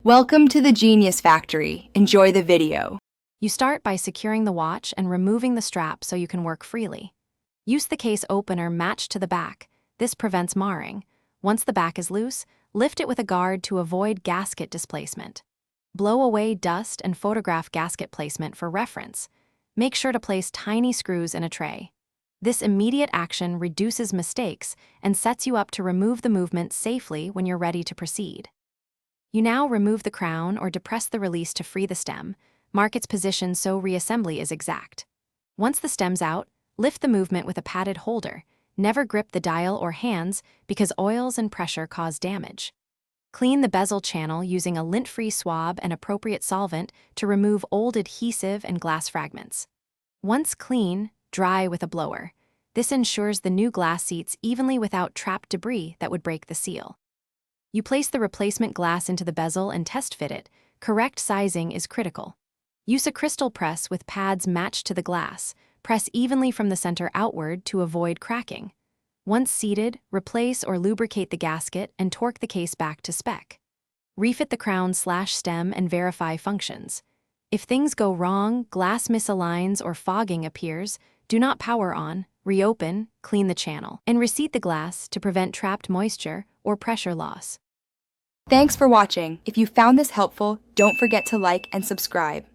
Welcome to the Genius Factory. Enjoy the video. You start by securing the watch and removing the strap so you can work freely. Use the case opener matched to the back. This prevents marring. Once the back is loose, lift it with a guard to avoid gasket displacement. Blow away dust and photograph gasket placement for reference. Make sure to place tiny screws in a tray. This immediate action reduces mistakes and sets you up to remove the movement safely when you're ready to proceed. You now remove the crown or depress the release to free the stem. Mark its position so reassembly is exact. Once the stem's out, lift the movement with a padded holder. Never grip the dial or hands because oils and pressure cause damage. Clean the bezel channel using a lint-free swab and appropriate solvent to remove old adhesive and glass fragments. Once clean, dry with a blower. This ensures the new glass seats evenly without trapped debris that would break the seal. You place the replacement glass into the bezel and test fit it. Correct sizing is critical. Use a crystal press with pads matched to the glass. Press evenly from the center outward to avoid cracking. Once seated, replace or lubricate the gasket and torque the case back to spec. Refit the crown/stem and verify functions. If things go wrong, glass misaligns or fogging appears, do not power on, reopen, clean the channel, and reseat the glass to prevent trapped moisture or pressure loss. Thanks for watching. If you found this helpful, don't forget to like and subscribe.